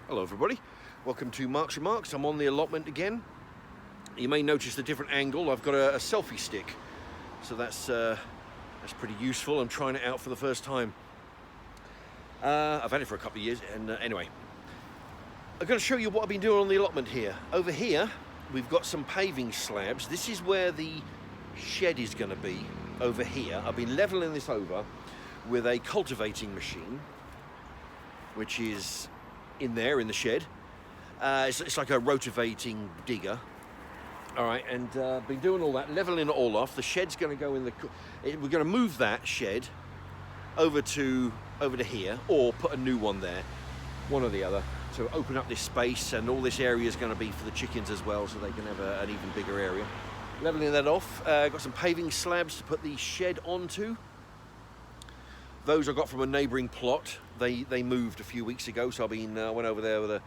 Hello everybody, welcome to Mark's Remarks. I'm on the allotment again. You may notice a different angle. I've got a selfie stick, so that's pretty useful. I'm trying it out for the first time. I've had it for a couple of years, and anyway, I'm going to show you what I've been doing on the allotment here. Over here, we've got some paving slabs. This is where the shed is going to be, over here. I've been leveling this over with a cultivating machine, which is in there in the shed. It's like a rotating digger. All right, and been doing all that, leveling it all off. The shed's going to go in the. We're going to move that shed over to here, or put a new one there, one or the other, to open up this space, and all this area is going to be for the chickens as well, so they can have an even bigger area. Leveling that off. Got some paving slabs to put the shed onto. Those I got from a neighbouring plot. They moved a few weeks ago, so I went over there with a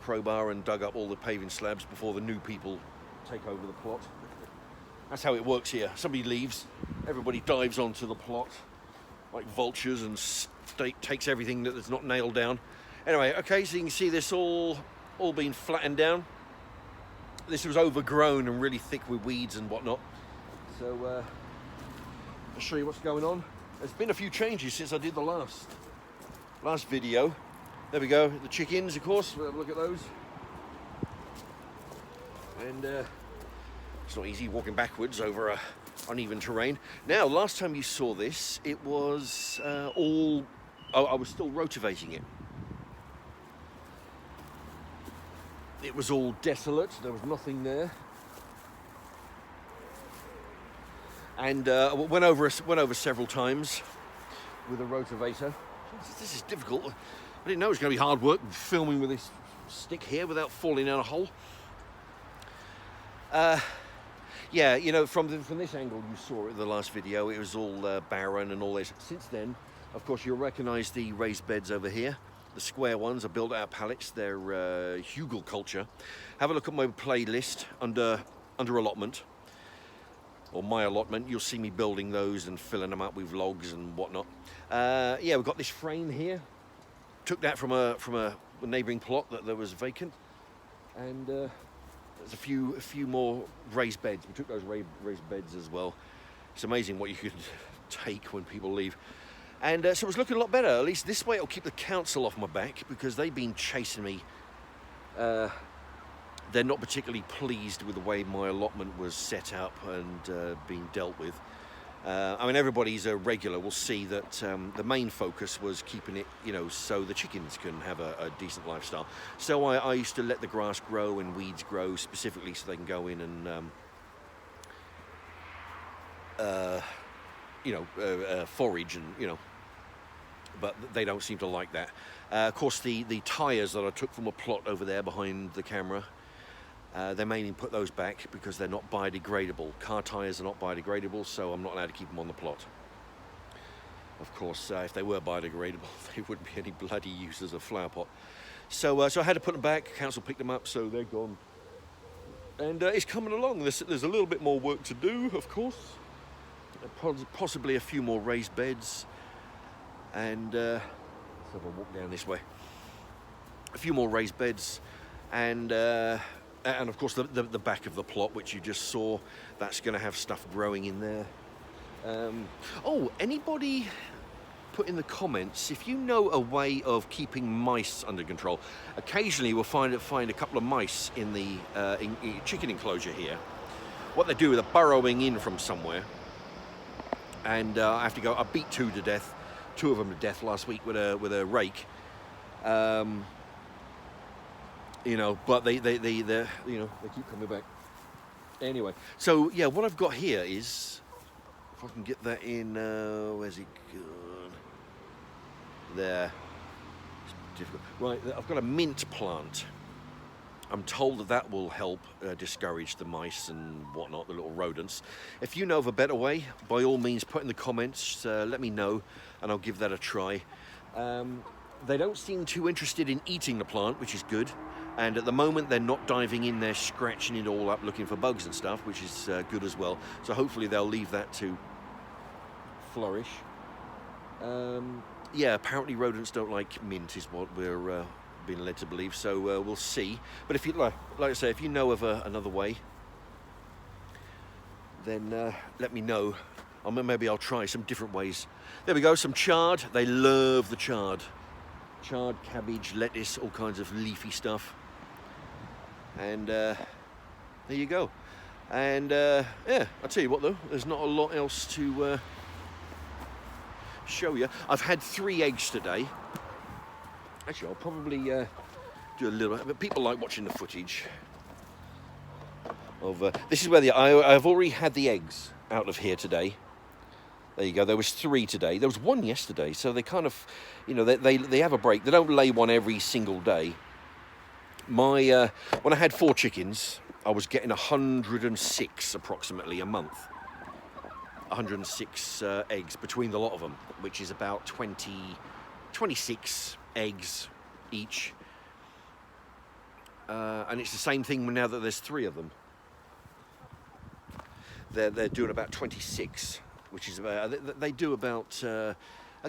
crowbar and dug up all the paving slabs before the new people take over the plot. That's how it works here. Somebody leaves, everybody dives onto the plot like vultures and takes everything that's not nailed down. Anyway, okay, so you can see this all been flattened down. This was overgrown and really thick with weeds and whatnot. So I'll show you what's going on. There's been a few changes since I did the last video. There we go, the chickens, of course. We'll have a look at those. And it's not easy walking backwards over uneven terrain. Now, last time you saw this, it was I was still rotivating it. It was all desolate. There was nothing there. And went over several times with a rotavator. This is difficult. I didn't know it was going to be hard work filming with this stick here without falling down a hole. Yeah, you know, from this angle you saw it in the last video, it was all barren and all this. Since then, of course, you'll recognise the raised beds over here. The square ones are built out of pallets. They're Hugelkultur. Have a look at my playlist under allotment, or my allotment. You'll see me building those and filling them up with logs and whatnot. Yeah, we've got this frame here. Took that from a neighbouring plot that was vacant, and there's a few more raised beds. We took those raised beds as well. It's amazing what you could take when people leave. And so it's looking a lot better. At least this way it'll keep the council off my back, because they've been chasing me. They're not particularly pleased with the way my allotment was set up and being dealt with. I mean, everybody's a regular will see that the main focus was keeping it, you know, so the chickens can have a decent lifestyle. So I used to let the grass grow and weeds grow specifically so they can go in and, forage and, you know, but they don't seem to like that. Of course, the tyres that I took from a plot over there behind the camera, they made me put those back because they're not biodegradable. Car tyres are not biodegradable, so I'm not allowed to keep them on the plot. Of course, if they were biodegradable, they wouldn't be any bloody use as a flower pot. So I had to put them back. Council picked them up, so they're gone. And it's coming along. There's a little bit more work to do, of course. Possibly a few more raised beds. And let's have a walk down this way. A few more raised beds, and of course the back of the plot, which you just saw, that's going to have stuff growing in there. Anybody put in the comments if you know a way of keeping mice under control. Occasionally we'll find a couple of mice in the chicken enclosure here. What they do is they're burrowing in from somewhere, and I have to go. I beat two of them to death last week with a rake. You know, but they you know, they keep coming back. Anyway, so yeah, what I've got here is, if I can get that in, where's it gone? There. It's difficult. Right, I've got a mint plant. I'm told that will help discourage the mice and whatnot, the little rodents. If you know of a better way, by all means, put in the comments. Let me know, and I'll give that a try. They don't seem too interested in eating the plant, which is good. And at the moment, they're not diving in there, scratching it all up, looking for bugs and stuff, which is good as well. So hopefully they'll leave that to flourish. Yeah, apparently rodents don't like mint, is what we're been led to believe. So we'll see. But if you like I say, if you know of another way, then let me know. Maybe I'll try some different ways. There we go, some chard. They love the chard. Chard, cabbage, lettuce, all kinds of leafy stuff. And there you go. And yeah, I'll tell you what though, there's not a lot else to show you. I've had 3 eggs today. Actually, I'll probably do a little bit, but people like watching the footage of this is where I've already had the eggs out of here today. There you go. There was 3 today. There was 1 yesterday. So they kind of, you know, they have a break. They don't lay one every single day. When I had 4 chickens, I was getting 106 approximately a month. 106 eggs between the lot of them, which is about 26 eggs each. And it's the same thing now that there's 3 of them. They're doing about 26, which is about, they do about, I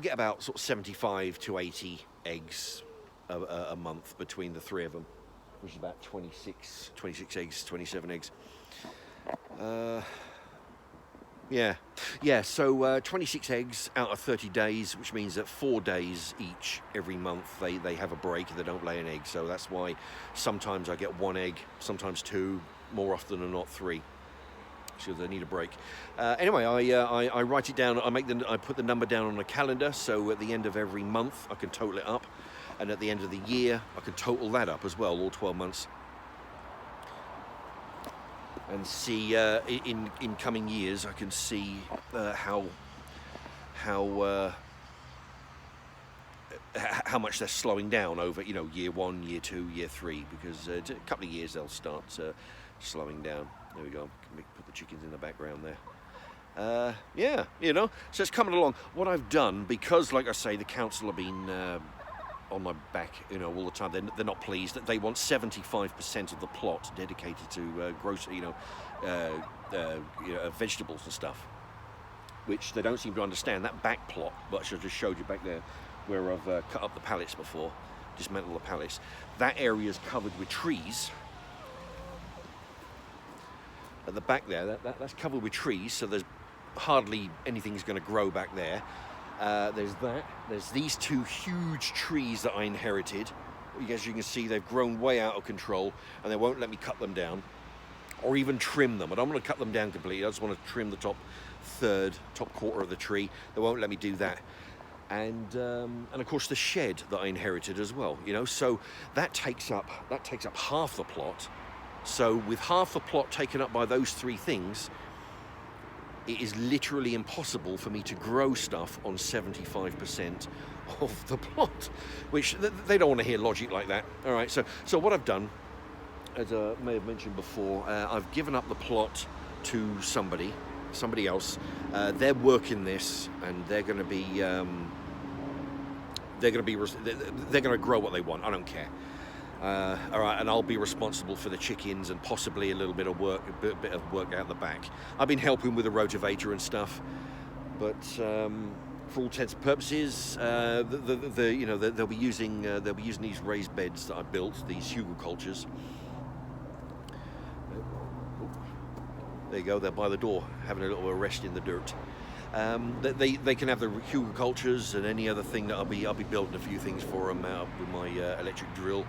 get about sort of 75 to 80 eggs a month between the 3 of them, which is about 26 eggs, 27 eggs. Yeah, so 26 eggs out of 30 days, which means that 4 days each every month they have a break and they don't lay an egg. So that's why sometimes I get 1 egg, sometimes 2, more often than not 3. So they need a break. Anyway, I write it down. I put the number down on a calendar, so at the end of every month I can total it up, and at the end of the year I can total that up as well, all 12 months, and see in coming years I can see how much they're slowing down over, you know, year 1, year 2, year 3, because a couple of years they'll start slowing down. There we go. Put the chickens in the background there. Yeah, you know, so it's coming along. What I've done, because like I say, the council have been on my back, you know, all the time. They're not pleased. That they want 75% of the plot dedicated to vegetables and stuff, which they don't seem to understand. That back plot, which I just showed you back there, where I've cut up the pallets before, dismantled the pallets. That area is covered with trees. At the back there, that's covered with trees, so there's hardly anything's going to grow back there. There's these 2 huge trees that I inherited. As you can see, they've grown way out of control, and they won't let me cut them down or even trim them. I don't want to cut them down completely. I just want to trim the top quarter of the tree. They won't let me do that. And of course the shed that I inherited as well, you know, so that takes up half the plot. So with half the plot taken up by those 3 things, it is literally impossible for me to grow stuff on 75% of the plot, which they don't want to hear logic like that. All right, so what I've done, as I may have mentioned before, I've given up the plot to somebody else. They're working this, and they're going to grow what they want. I don't care. All right, and I'll be responsible for the chickens and possibly a little bit of work, out the back. I've been helping with the rotavator and stuff, but for all intents and purposes, they'll be using these raised beds that I built, these Hugelkulturs. There you go. They're by the door, having a little rest in the dirt. They can have the Hugelkulturs and any other thing that I'll be building a few things for them out with my electric drill.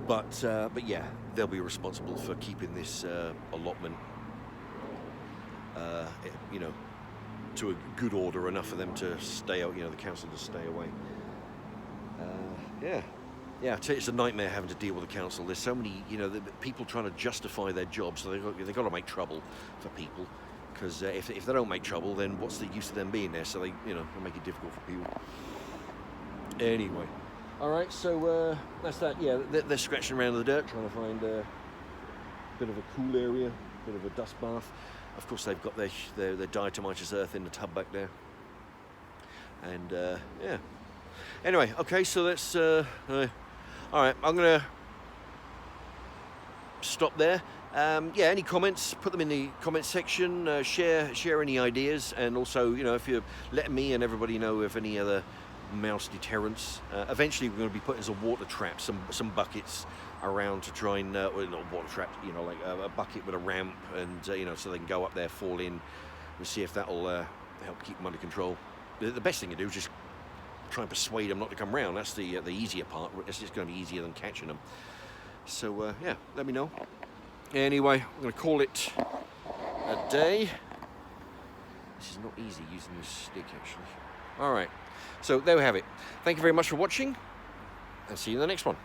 But yeah, they'll be responsible for keeping this allotment, to a good order, enough for them to stay out. You know, the council to stay away. Yeah. I tell you, it's a nightmare having to deal with the council. There's so many, the people trying to justify their jobs, so they've got to make trouble for people. Because if they don't make trouble, then what's the use of them being there? So they make it difficult for people. Anyway. All right, so that's that. Yeah, they're scratching around in the dirt, trying to find a bit of a cool area, a bit of a dust bath. Of course, they've got their diatomaceous earth in the tub back there. And yeah. Anyway, okay, so that's all right. I'm gonna stop there. Yeah, any comments? Put them in the comment section. Share any ideas, and also, if you're letting me and everybody know of any other mouse deterrents. Eventually we're going to be putting some water traps, some buckets around to try and, well, not water traps, you know, like a bucket with a ramp, and you know, so they can go up there, fall in. We'll see if that'll help keep them under control. The best thing to do is just try and persuade them not to come round. That's the easier part. It's just going to be easier than catching them. So yeah, let me know. Anyway, I'm going to call it a day. This is not easy using this stick, actually. All right, so there we have it. Thank you very much for watching, and see you in the next one.